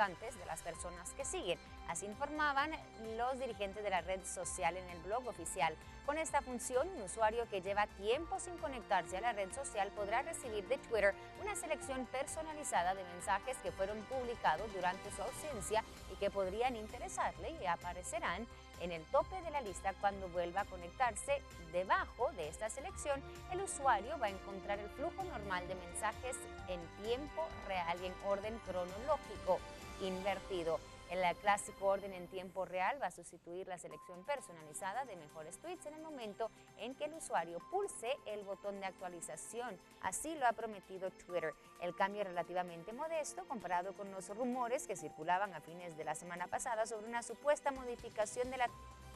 importantes de las personas que siguen. Así informaban los dirigentes de la red social en el blog oficial. Con esta función, un usuario que lleva tiempo sin conectarse a la red social podrá recibir de Twitter una selección personalizada de mensajes que fueron publicados durante su ausencia y que podrían interesarle y aparecerán en el tope de la lista cuando vuelva a conectarse. Debajo de esta selección, el usuario va a encontrar el flujo normal de mensajes en tiempo real y en orden cronológico invertido. El clásico orden en tiempo real va a sustituir la selección personalizada de mejores tweets en el momento en que el usuario pulse el botón de actualización. Así lo ha prometido Twitter. El cambio es relativamente modesto comparado con los rumores que circulaban a fines de la semana pasada sobre una supuesta modificación de la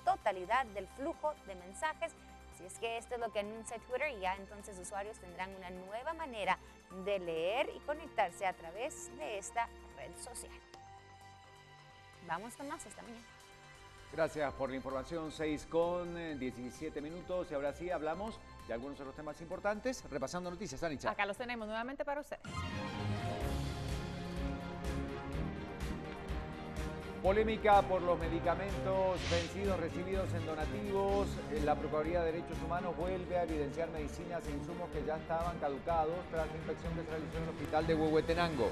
totalidad del flujo de mensajes. Si es que esto es lo que anuncia Twitter, y ya entonces usuarios tendrán una nueva manera de leer y conectarse a través de esta red social. Vamos con más esta mañana. Gracias por la información, 6:17 y ahora sí hablamos de algunos de los temas importantes, repasando noticias. Anitza. Acá los tenemos nuevamente para ustedes. Polémica por los medicamentos vencidos recibidos en donativos. La Procuraduría de Derechos Humanos vuelve a evidenciar medicinas e insumos que ya estaban caducados tras la inspección que se realizó en el hospital de Huehuetenango.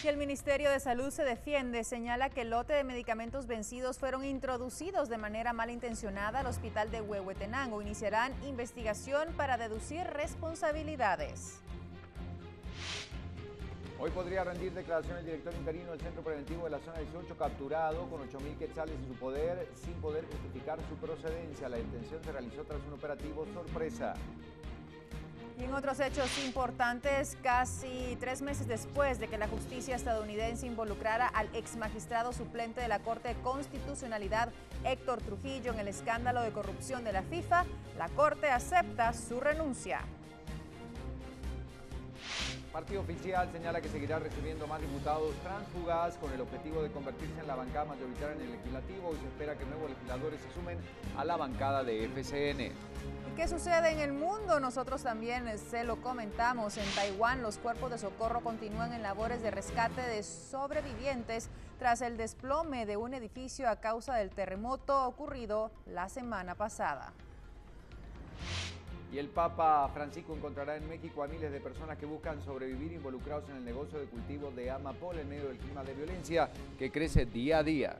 Y el Ministerio de Salud se defiende, señala que el lote de medicamentos vencidos fueron introducidos de manera malintencionada al hospital de Huehuetenango. Iniciarán investigación para deducir responsabilidades. Hoy podría rendir declaración el director interino del Centro Preventivo de la Zona 18, capturado con 8.000 quetzales en su poder, sin poder justificar su procedencia. La detención se realizó tras un operativo sorpresa. Y en otros hechos importantes, casi 3 meses después de que la justicia estadounidense involucrara al ex magistrado suplente de la Corte de Constitucionalidad, Héctor Trujillo, en el escándalo de corrupción de la FIFA, la Corte acepta su renuncia. Partido oficial señala que seguirá recibiendo más diputados tránsfugas con el objetivo de convertirse en la bancada mayoritaria en el legislativo, y se espera que nuevos legisladores se sumen a la bancada de FCN. ¿Y qué sucede en el mundo? Nosotros también se lo comentamos. En Taiwán, los cuerpos de socorro continúan en labores de rescate de sobrevivientes tras el desplome de un edificio a causa del terremoto ocurrido la semana pasada. Y el Papa Francisco encontrará en México a miles de personas que buscan sobrevivir involucrados en el negocio de cultivo de amapola en medio del clima de violencia que crece día a día.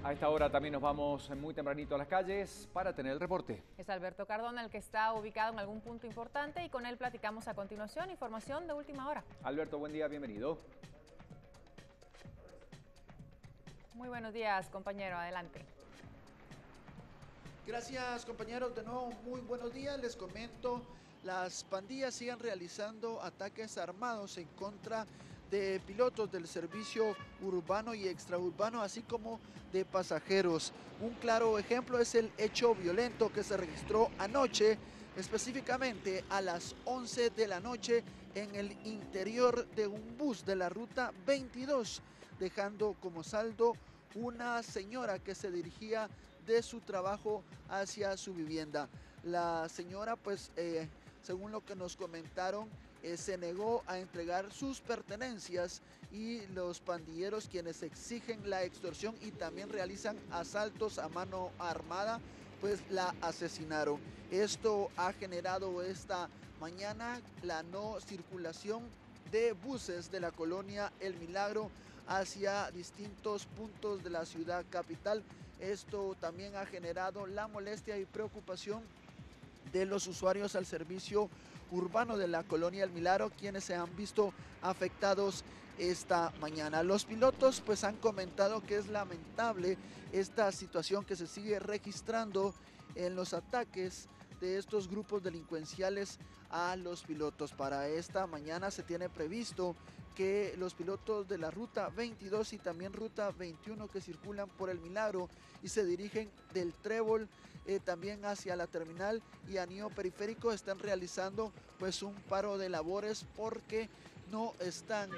A esta hora también nos vamos muy tempranito a las calles para tener el reporte. Es Alberto Cardona, el que está ubicado en algún punto importante, y con él platicamos a continuación información de última hora. Alberto, buen día, bienvenido. Muy buenos días, compañero, adelante. Gracias, compañeros, de nuevo muy buenos días. Les comento, las pandillas siguen realizando ataques armados en contra de pilotos del servicio urbano y extraurbano, así como de pasajeros. Un claro ejemplo es el hecho violento que se registró anoche, específicamente a las 11 de la noche, en el interior de un bus de la ruta 22, dejando como saldo una señora que se dirigía de su trabajo hacia su vivienda. La señora, pues, según lo que nos comentaron, se negó a entregar sus pertenencias, y los pandilleros, quienes exigen la extorsión y también realizan asaltos a mano armada, pues la asesinaron. Esto ha generado esta mañana la no circulación de buses de la colonia El Milagro hacia distintos puntos de la ciudad capital. Esto también ha generado la molestia y preocupación de los usuarios al servicio urbano de la colonia El Milagro, quienes se han visto afectados esta mañana. Los pilotos pues han comentado que es lamentable esta situación que se sigue registrando en los ataques de estos grupos delincuenciales a los pilotos. Para esta mañana se tiene previsto que los pilotos de la ruta 22 y también ruta 21, que circulan por El Milagro y se dirigen del Trébol también hacia la terminal y anillo periférico, están realizando pues un paro de labores porque no están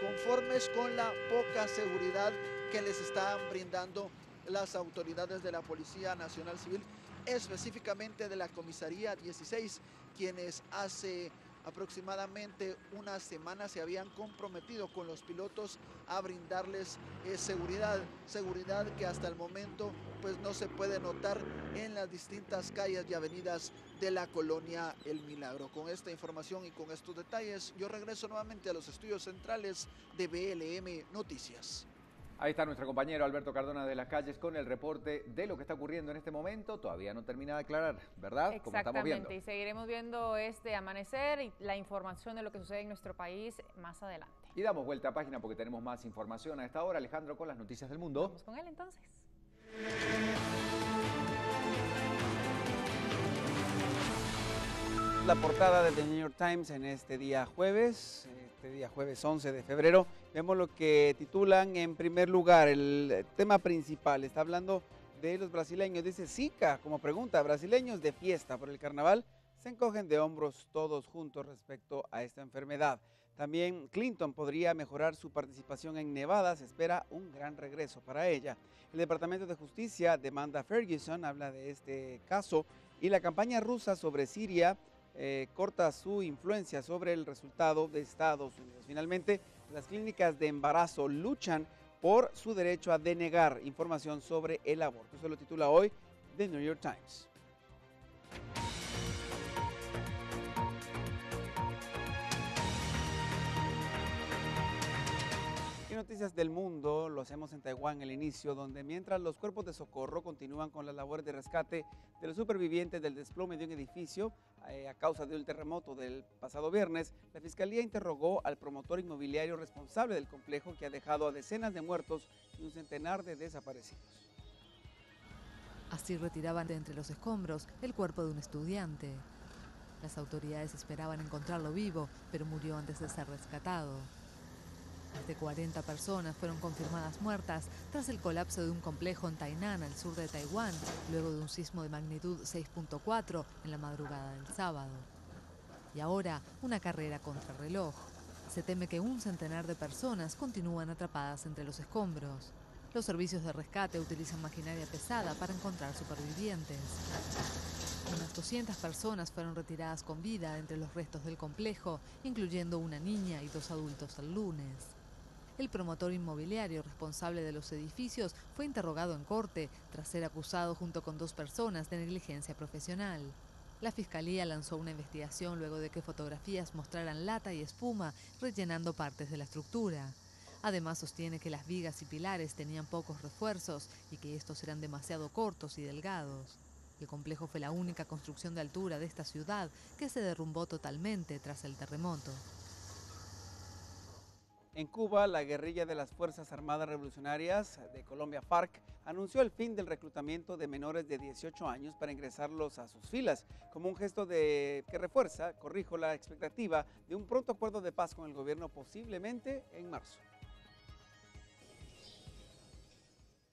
conformes con la poca seguridad que les están brindando las autoridades de la Policía Nacional Civil específicamente de la Comisaría 16, quienes hace aproximadamente una semana se habían comprometido con los pilotos a brindarles seguridad que hasta el momento pues no se puede notar en las distintas calles y avenidas de la colonia El Milagro. Con esta información y con estos detalles, yo regreso nuevamente a los estudios centrales de BLM Noticias. Ahí está nuestro compañero Alberto Cardona de las Calles con el reporte de lo que está ocurriendo en este momento. Todavía no termina de aclarar, ¿verdad? Como estamos viendo. Exactamente, y seguiremos viendo este amanecer y la información de lo que sucede en nuestro país más adelante. Y damos vuelta a página porque tenemos más información a esta hora. Alejandro con las noticias del mundo. Vamos con él entonces. La portada de The New York Times en este día jueves 11 de febrero. Vemos lo que titulan en primer lugar, el tema principal. Está hablando de los brasileños. Dice Zika, como pregunta, brasileños de fiesta por el carnaval se encogen de hombros todos juntos respecto a esta enfermedad. También Clinton podría mejorar su participación en Nevada. Se espera un gran regreso para ella. El Departamento de Justicia demanda a Ferguson, habla de este caso. Y la campaña rusa sobre Siria corta su influencia sobre el resultado de Estados Unidos. Finalmente, las clínicas de embarazo luchan por su derecho a denegar información sobre el aborto. Eso lo titula hoy The New York Times. Y noticias del mundo, lo hacemos en Taiwán el inicio, donde mientras los cuerpos de socorro continúan con las labores de rescate de los supervivientes del desplome de un edificio a causa de un terremoto del pasado viernes, la Fiscalía interrogó al promotor inmobiliario responsable del complejo que ha dejado a decenas de muertos y un centenar de desaparecidos. Así retiraban de entre los escombros el cuerpo de un estudiante. Las autoridades esperaban encontrarlo vivo, pero murió antes de ser rescatado. Más de 40 personas fueron confirmadas muertas tras el colapso de un complejo en Tainan, al sur de Taiwán, luego de un sismo de magnitud 6.4 en la madrugada del sábado. Y ahora, una carrera contrarreloj. Se teme que un centenar de personas continúan atrapadas entre los escombros. Los servicios de rescate utilizan maquinaria pesada para encontrar supervivientes. Unas 200 personas fueron retiradas con vida entre los restos del complejo, incluyendo una niña y 2 adultos el lunes. El promotor inmobiliario responsable de los edificios fue interrogado en corte tras ser acusado junto con 2 personas de negligencia profesional. La Fiscalía lanzó una investigación luego de que fotografías mostraran lata y espuma rellenando partes de la estructura. Además, sostiene que las vigas y pilares tenían pocos refuerzos y que estos eran demasiado cortos y delgados. El complejo fue la única construcción de altura de esta ciudad que se derrumbó totalmente tras el terremoto. En Cuba, la guerrilla de las Fuerzas Armadas Revolucionarias de Colombia, FARC, anunció el fin del reclutamiento de menores de 18 años para ingresarlos a sus filas, como un gesto que refuerza, la expectativa de un pronto acuerdo de paz con el gobierno, posiblemente en marzo.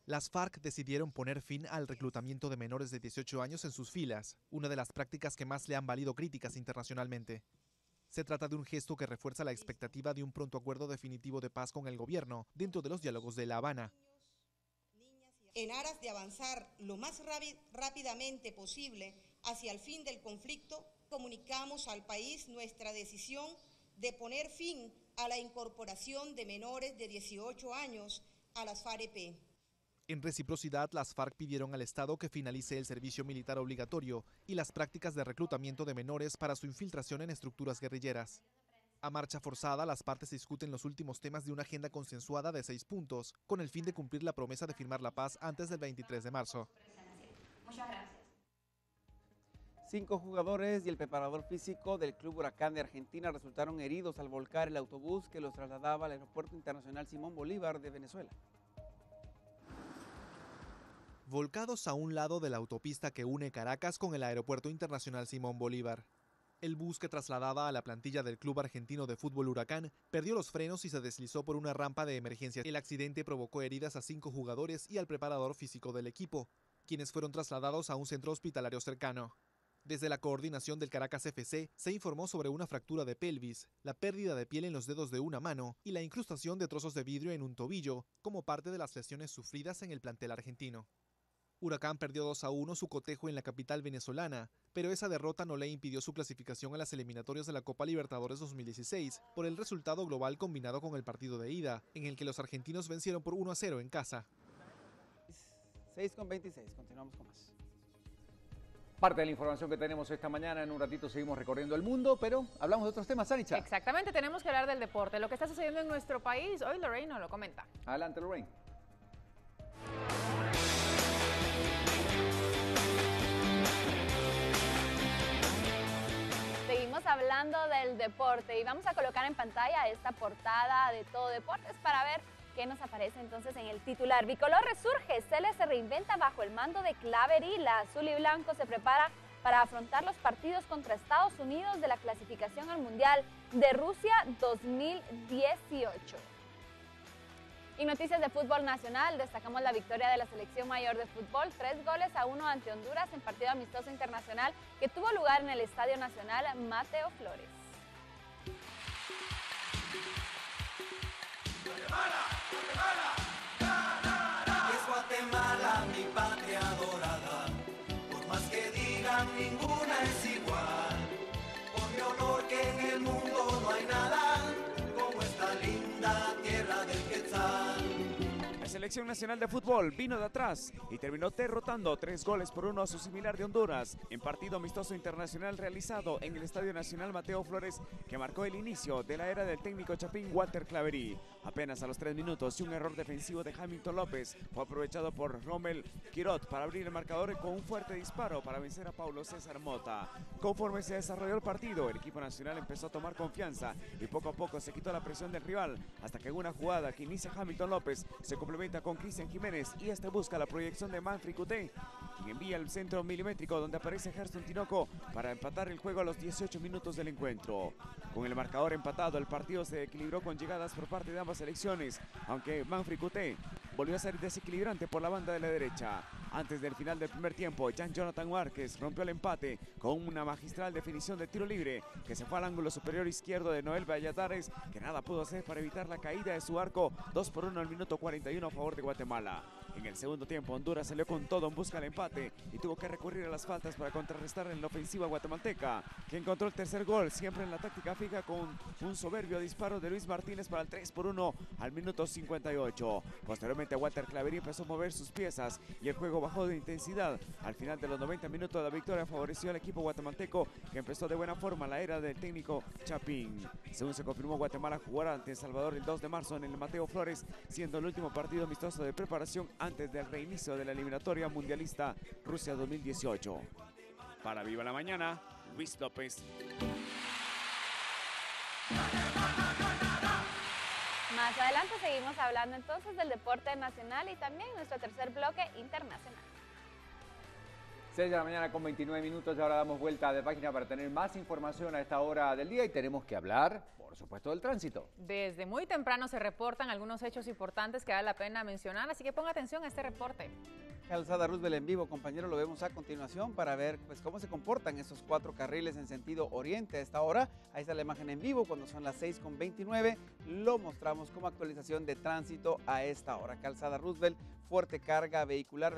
Las FARC decidieron poner fin al reclutamiento de menores de 18 años en sus filas, una de las prácticas que más le han valido críticas internacionalmente. Se trata de un gesto que refuerza la expectativa de un pronto acuerdo definitivo de paz con el gobierno dentro de los diálogos de La Habana. En aras de avanzar lo más rápidamente posible hacia el fin del conflicto, comunicamos al país nuestra decisión de poner fin a la incorporación de menores de 18 años a las FAREP. En reciprocidad, las FARC pidieron al Estado que finalice el servicio militar obligatorio y las prácticas de reclutamiento de menores para su infiltración en estructuras guerrilleras. A marcha forzada, las partes discuten los últimos temas de una agenda consensuada de 6 puntos, con el fin de cumplir la promesa de firmar la paz antes del 23 de marzo. Muchas gracias. 5 jugadores y el preparador físico del Club Huracán de Argentina resultaron heridos al volcar el autobús que los trasladaba al Aeropuerto Internacional Simón Bolívar de Venezuela. Volcados a un lado de la autopista que une Caracas con el Aeropuerto Internacional Simón Bolívar. El bus que trasladaba a la plantilla del Club Argentino de Fútbol Huracán perdió los frenos y se deslizó por una rampa de emergencia. El accidente provocó heridas a 5 jugadores y al preparador físico del equipo, quienes fueron trasladados a un centro hospitalario cercano. Desde la coordinación del Caracas FC se informó sobre una fractura de pelvis, la pérdida de piel en los dedos de una mano y la incrustación de trozos de vidrio en un tobillo, como parte de las lesiones sufridas en el plantel argentino. Huracán perdió 2-1 su cotejo en la capital venezolana, pero esa derrota no le impidió su clasificación a las eliminatorias de la Copa Libertadores 2016 por el resultado global combinado con el partido de ida, en el que los argentinos vencieron por 1-0 en casa. 6:26, continuamos con más. Parte de la información que tenemos esta mañana, en un ratito seguimos recorriendo el mundo, pero hablamos de otros temas, Sanicha. Exactamente, tenemos que hablar del deporte, lo que está sucediendo en nuestro país. Hoy Lorraine nos lo comenta. Adelante, Lorraine. Seguimos hablando del deporte y vamos a colocar en pantalla esta portada de Todo Deportes para ver qué nos aparece entonces en el titular. Bicolor resurge, Cele se reinventa bajo el mando de Claverí. La azul y blanco se prepara para afrontar los partidos contra Estados Unidos de la clasificación al Mundial de Rusia 2018. En noticias de fútbol nacional, destacamos la victoria de la selección mayor de fútbol, 3-1 ante Honduras en partido amistoso internacional que tuvo lugar en el Estadio Nacional Mateo Flores. Es Guatemala, mi patria adorada, por más que digan ninguna es igual, por mi honor que en el mundo no hay nada como esta linda tierra del Quetzal. La selección nacional de fútbol vino de atrás y terminó derrotando 3-1 a su similar de Honduras en partido amistoso internacional realizado en el Estadio Nacional Mateo Flores, que marcó el inicio de la era del técnico chapín Walter Claverí. Apenas a los 3 minutos y un error defensivo de Hamilton López fue aprovechado por Rommel Quirot para abrir el marcador con un fuerte disparo para vencer a Paulo César Mota. Conforme se desarrolló el partido, el equipo nacional empezó a tomar confianza y poco a poco se quitó la presión del rival, hasta que en una jugada que inicia Hamilton López se complementa con Cristian Jiménez y este busca la proyección de Manfred Cuté, quien envía el centro milimétrico donde aparece Gerson Tinoco para empatar el juego a los 18 minutos del encuentro. Con el marcador empatado, el partido se equilibró con llegadas por parte de ambas selecciones, aunque Manfred Cuté volvió a ser desequilibrante por la banda de la derecha. Antes del final del primer tiempo, Jan Jonathan Márquez rompió el empate con una magistral definición de tiro libre que se fue al ángulo superior izquierdo de Noel Valladares, que nada pudo hacer para evitar la caída de su arco. 2-1 al minuto 41 a favor de Guatemala. En el segundo tiempo, Honduras salió con todo en busca del empate y tuvo que recurrir a las faltas para contrarrestar en la ofensiva guatemalteca, que encontró el tercer gol, siempre en la táctica fija, con un soberbio disparo de Luis Martínez para el 3-1 al minuto 58. Posteriormente, Walter Claverí empezó a mover sus piezas y el juego bajó de intensidad. Al final de los 90 minutos, la victoria favoreció al equipo guatemalteco, que empezó de buena forma la era del técnico Chapín. Según se confirmó, Guatemala jugará ante El Salvador el 2 de marzo en el Mateo Flores, siendo el último partido amistoso de preparación antes del reinicio de la eliminatoria mundialista Rusia 2018. Para Viva la Mañana, Luis López. Más adelante seguimos hablando entonces del deporte nacional y también nuestro tercer bloque internacional. 6 de la mañana con 29 minutos y ahora damos vuelta de página para tener más información a esta hora del día y tenemos que hablar, por supuesto, del tránsito. Desde muy temprano se reportan algunos hechos importantes que vale la pena mencionar, así que ponga atención a este reporte. Calzada Roosevelt en vivo, compañero, lo vemos a continuación para ver pues cómo se comportan estos 4 carriles en sentido oriente a esta hora. Ahí está la imagen en vivo cuando son las 6:29. Lo mostramos como actualización de tránsito a esta hora. Calzada Roosevelt, fuerte carga vehicular.